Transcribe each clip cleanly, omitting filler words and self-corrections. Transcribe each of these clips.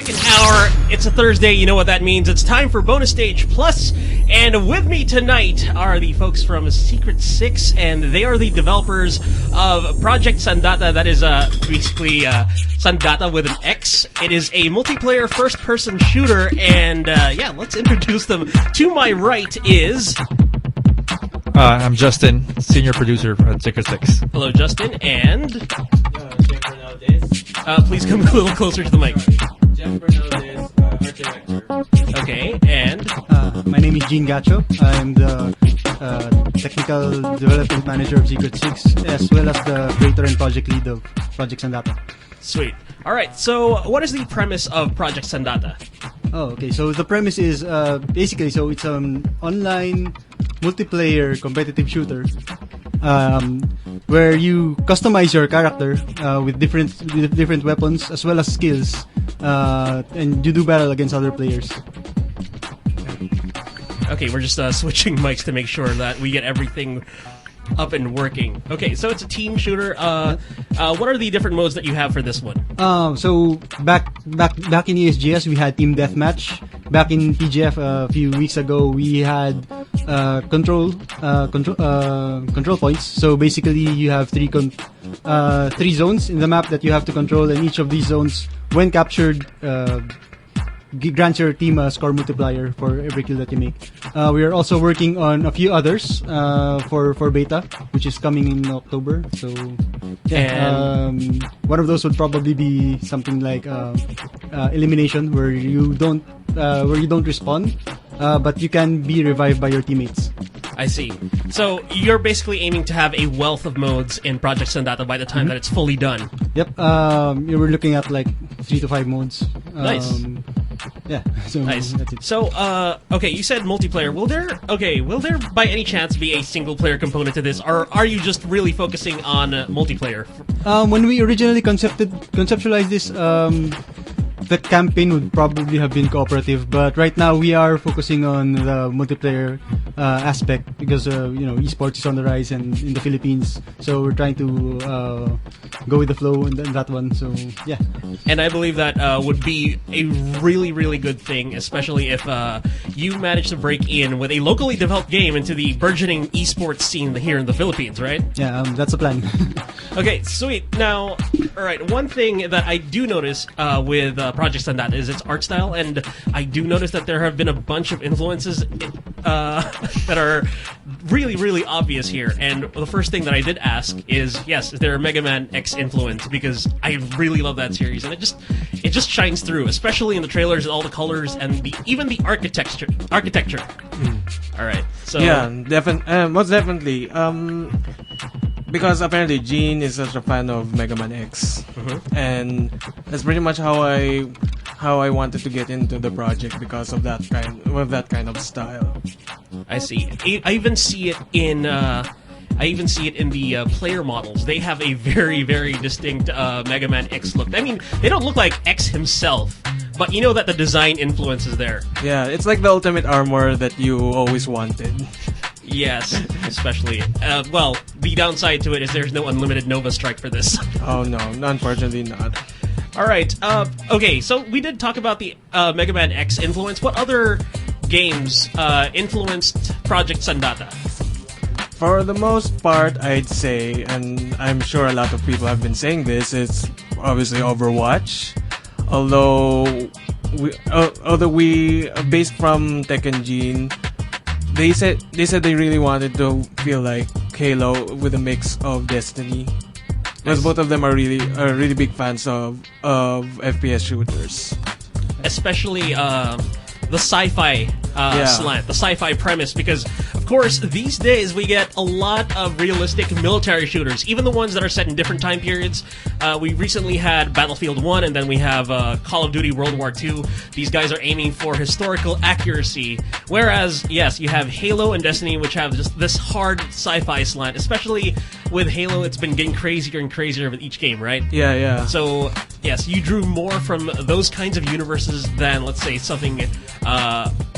second hour. It's a Thursday. You know what that means. It's time for Bonus Stage Plus. And with me tonight are the folks from Secret6, and they are the developers of Project Sandata. That is basically Sandata with an X. It is a multiplayer first-person shooter, and yeah, let's introduce them. To my right is... I'm Justin, senior producer at Secret6. Hello, Justin, and... please come a little closer to the mic. Okay, and... my name is Gene Gacho. I'm the technical development manager of Secret6, as well as the creator and project lead of Project Sandata. Sweet. Alright, so what is the premise of Project Sandata? Oh, okay. So the premise is basically, so it's an online multiplayer competitive shooter where you customize your character with different weapons as well as skills, and you do battle against other players. Okay, we're just switching mics to make sure that we get everything up and working. Okay, so it's a team shooter. What are the different modes that you have for this one? So back in ESGS we had team deathmatch. Back in TGF a few weeks ago we had control points. So basically you have three zones in the map that you have to control, and each of these zones, when captured, grants your team a score multiplier for every kill that you make. We are also working on a few others for beta, which is coming in October. So yeah, one of those would probably be something like elimination, where you don't respawn, but you can be revived by your teammates. I see. So you're basically aiming to have a wealth of modes in Project Sandata by the time that it's fully done. Yep. You were looking at like 3 to 5 modes. Nice. Yeah. So nice. That's it. So, okay, you said multiplayer. Will there by any chance be a single player component to this, or are you just really focusing on multiplayer? When we originally conceptualized this, the campaign would probably have been cooperative, but right now we are focusing on the multiplayer aspect because esports is on the rise and in the Philippines, so we're trying to go with the flow in that one. So yeah, and I believe that would be a really, really good thing, especially if you manage to break in with a locally developed game into the burgeoning esports scene here in the Philippines, right? Yeah, that's the plan. Okay, sweet. Now, all right, one thing that I do notice with Project Sandata is its art style, and I do notice that there have been a bunch of influences that are really, really obvious here. And the first thing that I did ask is, yes, is there a Mega Man X influence? Because I really love that series, and it just shines through, especially in the trailers and all the colors and even the architecture. All right, so yeah, most definitely. Because apparently Gene is such a fan of Mega Man X, and that's pretty much how I wanted to get into the project, because of that kind of style. I see. I even see it in the player models. They have a very, very distinct Mega Man X look. I mean, they don't look like X himself, but you know that the design influence is there. Yeah, it's like the ultimate armor that you always wanted. Yes, especially. Well, the downside to it is there's no unlimited Nova Strike for this. Oh no, unfortunately not. All right. Okay, so we did talk about the Mega Man X influence. What other games influenced Project Sandata? For the most part, I'd say, and I'm sure a lot of people have been saying this, it's obviously Overwatch. Although we based from Tech and Gene, they said they really wanted to feel like Halo with a mix of Destiny, because both of them are really big fans of FPS shooters, especially the sci-fi slant, the sci-fi premise, because of course these days we get a lot of realistic military shooters, even the ones that are set in different time periods. We recently had Battlefield 1, and then we have Call of Duty World War II. These guys are aiming for historical accuracy, whereas yes, you have Halo and Destiny, which have just this hard sci-fi slant. Especially with Halo, it's been getting crazier and crazier with each game, right? Yeah. So yes, you drew more from those kinds of universes than, let's say, something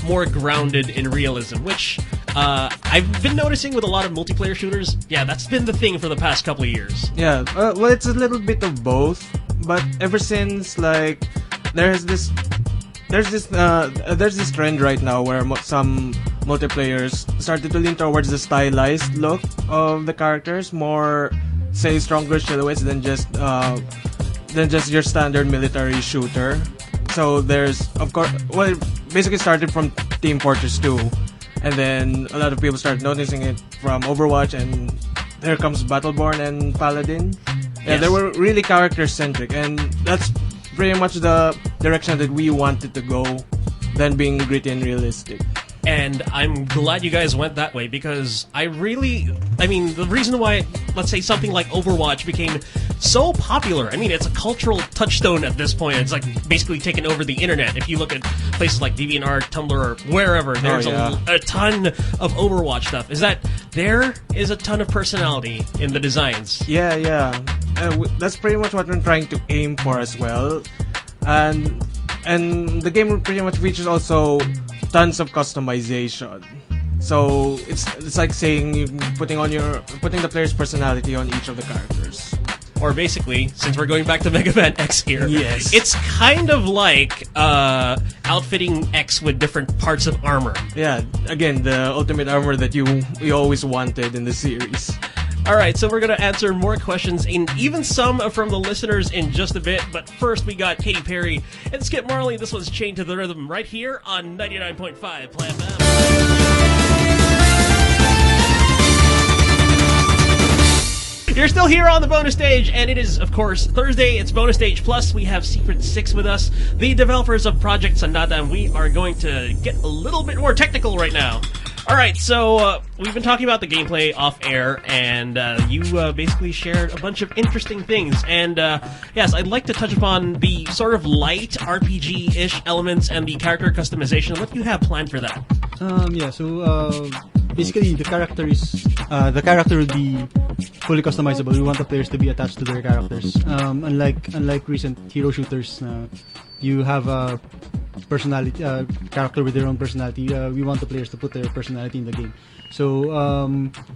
more grounded in realism, which I've been noticing with a lot of multiplayer shooters. Yeah, that's been the thing for the past couple of years. Yeah, well, it's a little bit of both, but ever since like there's this trend right now where some multiplayers started to lean towards the stylized look of the characters, more say stronger silhouettes than just your standard military shooter. So there's of course it basically started from Team Fortress 2, and then a lot of people started noticing it from Overwatch, and there comes Battleborn and Paladin. Yeah, they were really character centric, and that's pretty much the direction that we wanted to go, than being gritty and realistic. And I'm glad you guys went that way, because I mean, the reason why, let's say, something like Overwatch became so popular, I mean, it's a cultural touchstone at this point. It's like basically taken over the internet. If you look at places like DeviantArt, Tumblr, or wherever, there's a ton of Overwatch stuff. Is that there is a ton of personality in the designs? Yeah. That's pretty much what we're trying to aim for as well. And the game pretty much features also tons of customization. So it's like saying you're putting the player's personality on each of the characters. Or basically, since we're going back to Mega Man X here, yes, it's kind of like outfitting X with different parts of armor. Yeah, again, the ultimate armor that you always wanted in the series. Alright, so we're going to answer more questions, and even some from the listeners in just a bit. But first, we got Katy Perry and Skip Marley. This one's Chained to the Rhythm right here on 99.5 Plan FM. You're still here on the bonus stage, and it is, of course, Thursday. It's Bonus Stage Plus. We have Secret6 with us, the developers of Project Sanada, and we are going to get a little bit more technical right now. Alright, so we've been talking about the gameplay off air, and you basically shared a bunch of interesting things. And yes, I'd like to touch upon the sort of light RPG-ish elements and the character customization. What do you have planned for that? So basically the character will be fully customizable. We want the players to be attached to their characters. Unlike recent hero shooters, you have a personality character with their own personality. We want the players to put their personality in the game. So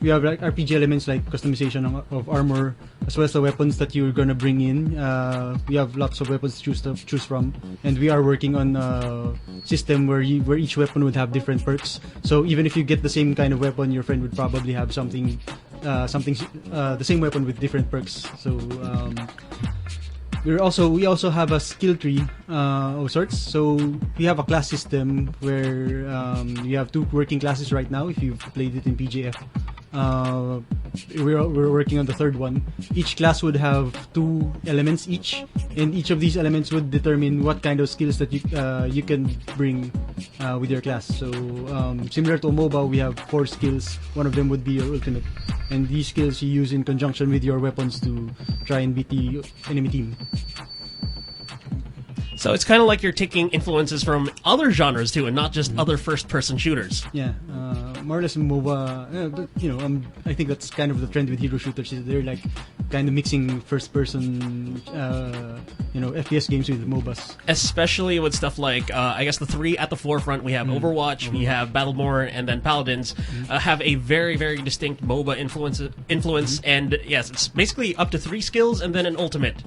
we have like RPG elements like customization of armor, as well as the weapons that you're gonna bring in. We have lots of weapons to choose from, and we are working on a system where each weapon would have different perks. So even if you get the same kind of weapon, your friend would probably have the same weapon with different perks. So we also have a skill tree of sorts. So we have a class system where we have 2 working classes right now. If you've played it in PJF, we're working on the 3rd one. Each class would have 2 elements each, and each of these elements would determine what kind of skills that you can bring with your class. So similar to MOBA, we have 4 skills. One of them would be your ultimate, and these skills you use in conjunction with your weapons to try and beat the enemy team. So it's kind of like you're taking influences from other genres too, and not just other first-person shooters. Yeah, more or less MOBA. But, I think that's kind of the trend with hero shooters. Is they're like kind of mixing first-person, FPS games with MOBAs. Especially with stuff like, I guess the 3 at the forefront. We have Overwatch, we have Battleborn, and then Paladins have a very, very distinct MOBA influence. And yes, it's basically up to 3 skills and then an ultimate.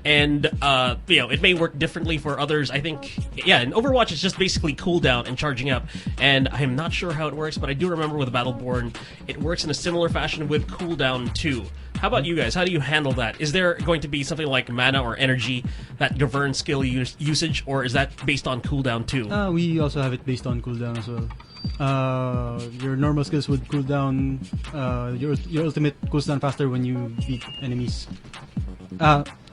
And, it may work differently for others. I think, in Overwatch, it's just basically cooldown and charging up. And I'm not sure how it works, but I do remember with Battleborn, it works in a similar fashion with cooldown too. How about you guys? How do you handle that? Is there going to be something like mana or energy that governs skill usage, or is that based on cooldown too? We also have it based on cooldown as well. Your normal skills would cool down. Your ultimate cools down faster when you beat enemies.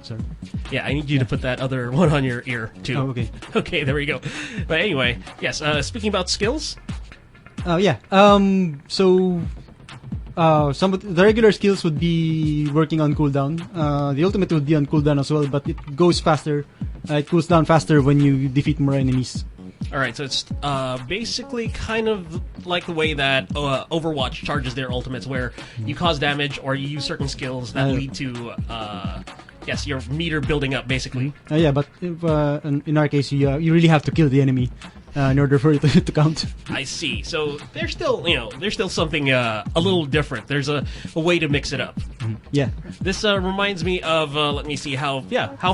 Sorry. Yeah, I need you to put that other one on your ear, too. Oh, okay. Okay, there we go. But anyway, yes, speaking about skills? Some of the regular skills would be working on cooldown. The ultimate would be on cooldown as well, but it goes faster. It cools down faster when you defeat more enemies. Alright, so it's basically kind of like the way that Overwatch charges their ultimates, where you cause damage or you use certain skills that lead to... your meter building up, basically. But if, in our case, you really have to kill the enemy. in order for it to count. I see. So there's still, there's still something a little different. There's a way to mix it up. Yeah. This reminds me of, let me see how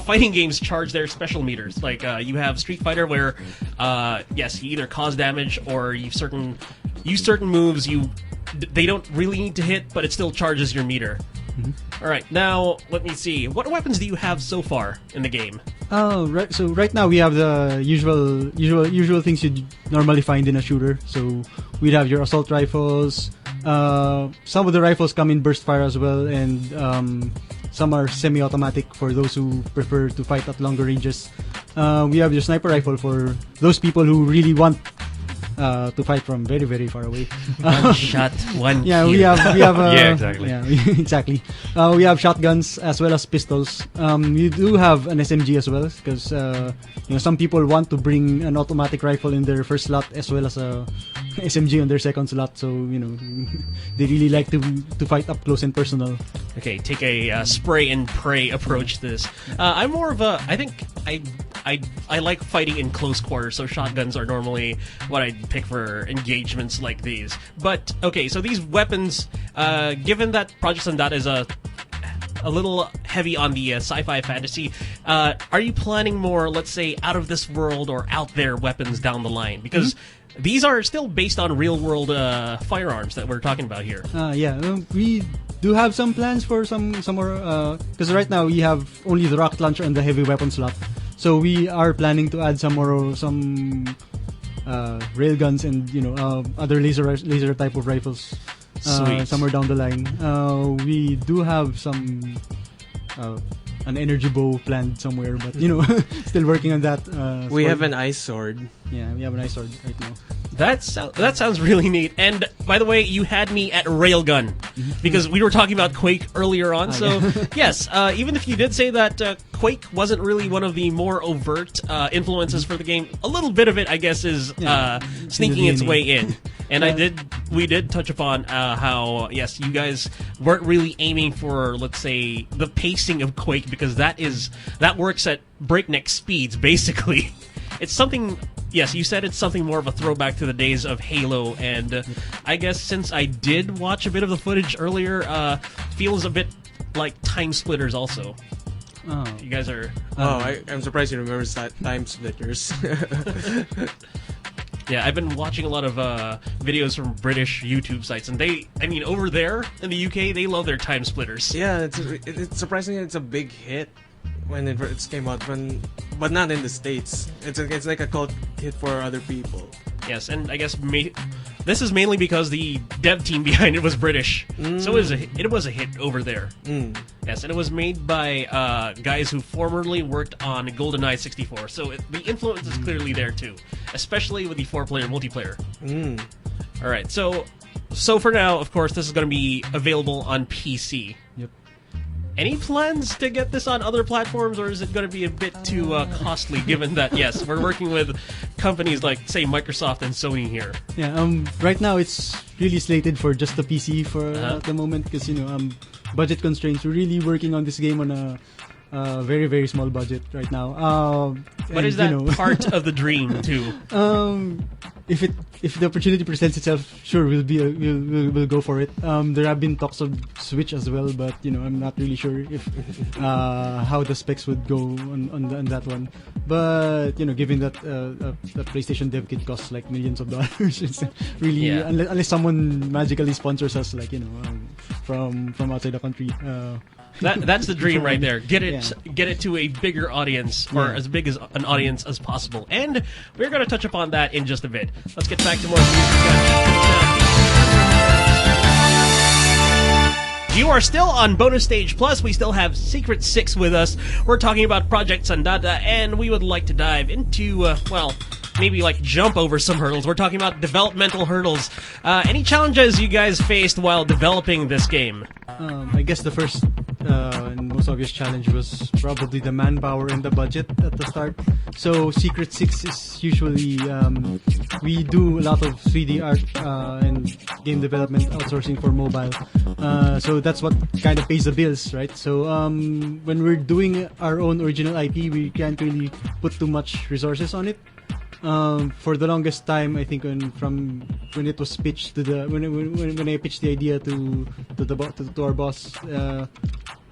fighting games charge their special meters. Like you have Street Fighter where, yes, you either cause damage or you use certain moves. They don't really need to hit, but it still charges your meter. All right, now let me see. What weapons do you have so far in the game? Oh, right. So right now we have the usual things you'd normally find in a shooter. So we'd have your assault rifles. Some of the rifles come in burst fire as well, and some are semi-automatic for those who prefer to fight at longer ranges. We have your sniper rifle for those people who really want to fight from very, very far away. One shot, one yeah, kill. we have Yeah, exactly. Yeah, exactly. We have shotguns as well as pistols. We do have an SMG as well because some people want to bring an automatic rifle in their first slot as well as a SMG on their second slot. So they really like to fight up close and personal. Okay, take a spray and pray approach to this. I'm more of a. I think I like fighting in close quarters, so shotguns are normally what I pick for engagements like these. But okay, so these weapons, given that Project Sandata is a little heavy on the sci-fi fantasy, are you planning more, let's say, out of this world or out there weapons down the line? Because these are still based on real world firearms that we're talking about here. Yeah, we do have some plans for some more. Because right now we have only the rocket launcher and the heavy weapon slot. So we are planning to add some railguns and other laser type of rifles somewhere down the line. We do have some an energy bow planned somewhere, but still working on that. We have an ice sword. Yeah, we have an ice sword right now. That sounds really neat. And by the way, you had me at railgun because we were talking about Quake earlier on. So yes, even if you did say that Quake wasn't really one of the more overt influences for the game, a little bit of it, I guess, is sneaking its way in. And we did touch upon how yes, you guys weren't really aiming for, let's say, the pacing of Quake because that works at breakneck speeds basically. It's something. Yes, you said it's something more of a throwback to the days of Halo, and I guess since I did watch a bit of the footage earlier, feels a bit like Time Splitters also. Oh. You guys are... I'm surprised you remember Time Splitters. Yeah, I've been watching a lot of videos from British YouTube sites, and over there in the UK, they love their Time Splitters. Yeah, it's surprising it's a big hit when it first came out, but not in the States. It's like a cult hit for other people. Yes, and I guess this is mainly because the dev team behind it was British, so it was a hit over there. Yes, and it was made by guys who formerly worked on GoldenEye 64, so the influence is clearly there too, especially with the 4-player multiplayer. All right, so for now, of course, this is going to be available on PC. Yep. Any plans to get this on other platforms, or is it going to be a bit too costly, given that, yes, we're working with companies like, say, Microsoft and Sony here? Yeah, right now it's really slated for just the PC for at the moment because, budget constraints. We're really working on this game on a very, very small budget right now. But is that part of the dream, too? If the opportunity presents itself, sure, we'll go for it. There have been talks of Switch as well, but I'm not really sure if how the specs would go on that one. But given that the PlayStation dev kit costs like millions of dollars, it's really unless someone magically sponsors us, like from outside the country. That's the dream right there. Get it to a bigger audience, or as big as an audience as possible. And we're going to touch upon that in just a bit. Let's get back to more music. You are still on Bonus Stage Plus. We still have Secret6 with us. We're talking about Project Sandata, and we would like to dive into, maybe like jump over some hurdles. We're talking about developmental hurdles. Any challenges you guys faced while developing this game? I guess the first and most obvious challenge was probably the manpower and the budget at the start. So Secret6 is usually we do a lot of 3D art and game development outsourcing for mobile. So that's what kind of pays the bills, right? So when we're doing our own original IP, we can't really put too much resources on it. For the longest time, I think when it was pitched to when I pitched the idea to our boss,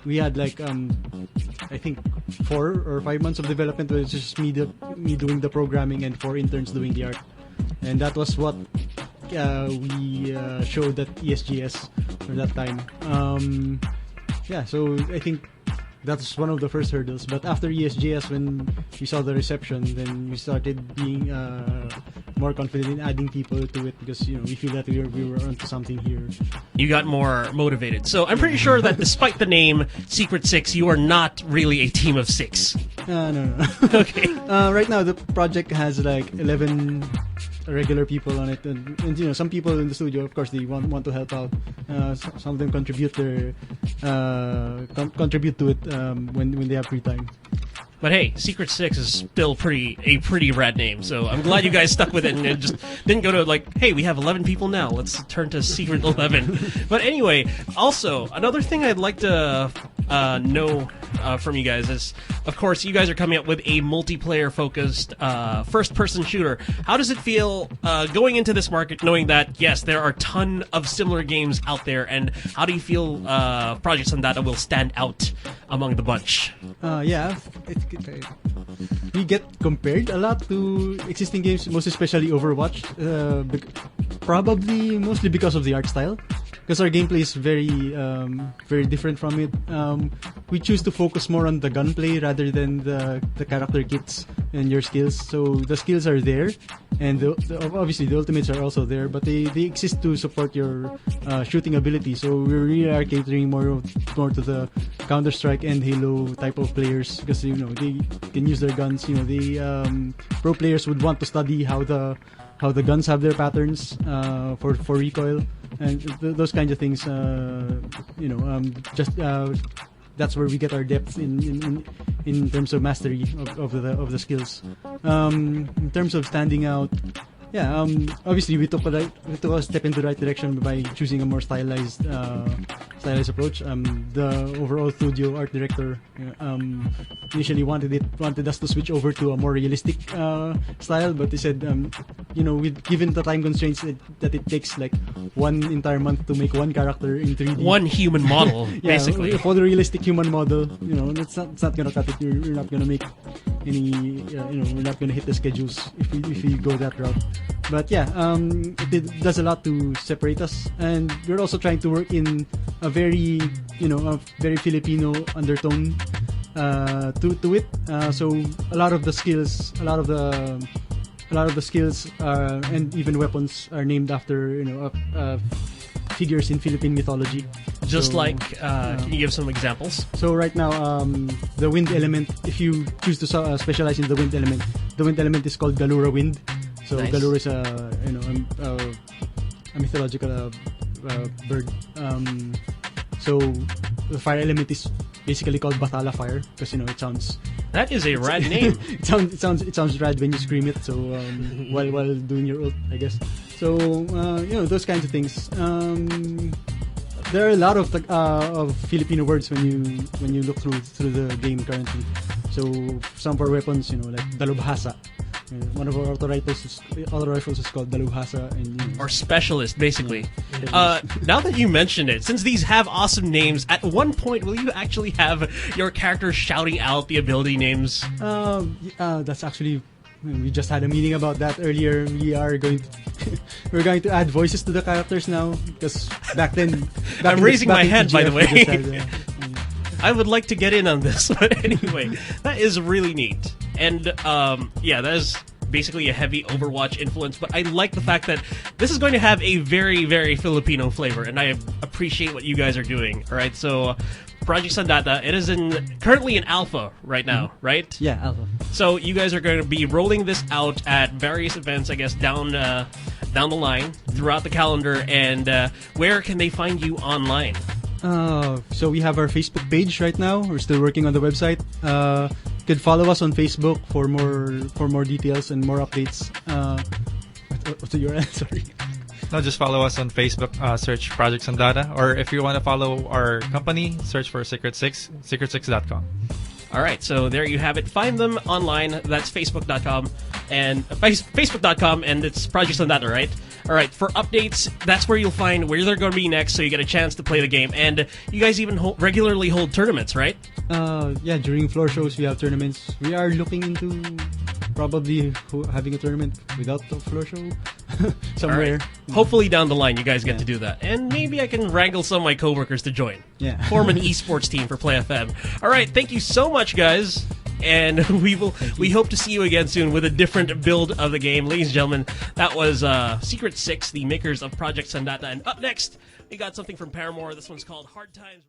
we had like I think 4 or 5 months of development where it's just me doing the programming and 4 interns doing the art, and that was what we showed at ESGS for that time. So I think that's one of the first hurdles. But after ESGS, when we saw the reception, then we started being more confident in adding people to it because we feel that we were onto something here. You got more motivated. So I'm pretty sure that despite the name Secret6, you are not really a team of 6. No. Okay. Right now, the project has like 11 regular people on it, and some people in the studio, of course, they want to help out. Some of them contribute to it when they have free time. But hey, Secret6 is still a pretty rad name, so I'm glad you guys stuck with it and just didn't go to like, hey, we have 11 people now, let's turn to Secret 11. But anyway, also, another thing I'd like to know from you guys is, of course, you guys are coming up with a multiplayer-focused first-person shooter. How does it feel going into this market, knowing that, yes, there are a ton of similar games out there, and how do you feel Project Sandata will stand out among the bunch? We get compared a lot to existing games, most especially Overwatch, probably mostly because of the art style. Because our gameplay is very different from it. We choose to focus more on the gunplay rather than the character kits and your skills. So the skills are there, and obviously the ultimates are also there, but they exist to support your shooting ability. So we really are catering more to the Counter-Strike and Halo type of players because they can use their guns. The pro players would want to study how the guns have their patterns for recoil. And those kinds of things, that's where we get our depth in terms of mastery of the skills. In terms of standing out, obviously we took a step into the right direction by choosing a more stylized approach. The overall studio art director initially wanted us to switch over to a more realistic style, but they said, given the time constraints that it takes like one entire month to make one character in 3D, one human model, basically, a photorealistic human model, it's not gonna cut it. You're not gonna make any, we're not gonna hit the schedules if we go that route. But it does a lot to separate us, and we're also trying to work in a very Filipino undertone to it. So a lot of the skills, and even weapons are named after figures in Philippine mythology. Just can you give some examples? So right now, the wind element, if you choose to specialize in the wind element is called Galura Wind. So nice. Galura is a mythological bird. So the fire element is basically called Bathala Fire because it sounds. That is a rad name. it sounds rad when you scream it. So while doing your ult, I guess. So those kinds of things. There are a lot of Filipino words when you look through the game currently. So some of our weapons, like Dalubhasa. One of our auto rifles is called Dalubhasa, or specialist, basically. Now that you mentioned it, since these have awesome names, at one point will you actually have your character shouting out the ability names? That's actually. We just had a meeting about that earlier. We're going to add voices to the characters now because back then. I'm raising my hand, by the way. I would like to get in on this, but anyway, that is really neat. And that is basically a heavy Overwatch influence, but I like the fact that this is going to have a very, very Filipino flavor, and I appreciate what you guys are doing. All right, so Project Sandata, it is currently in alpha right now, right? Yeah, alpha. So you guys are going to be rolling this out at various events, I guess, down the line throughout the calendar. And where can they find you online? So we have our Facebook page right now. We're still working on the website. You can follow us on Facebook for more details and more updates. What's the URL? Sorry. No, just follow us on Facebook. Search Project Sandata, or if you want to follow our company, search for Secret6, secret6.com. All right, so there you have it. Find them online. That's facebook.com. and Facebook.com, and it's Project Sandata, right? All right, for updates, that's where you'll find where they're going to be next, so you get a chance to play the game. And you guys even regularly hold tournaments, right? Yeah, during floor shows we have tournaments. We are looking into probably having a tournament without the floor show somewhere. Right. Hopefully down the line you guys get to do that. And maybe I can wrangle some of my coworkers to join. Yeah. Form an esports team for Play FM. All right, thank you so much, guys. And we hope to see you again soon with a different build of the game. Ladies and gentlemen, that was Secret6, the makers of Project Sandata. And up next, we got something from Paramore. This one's called Hard Times.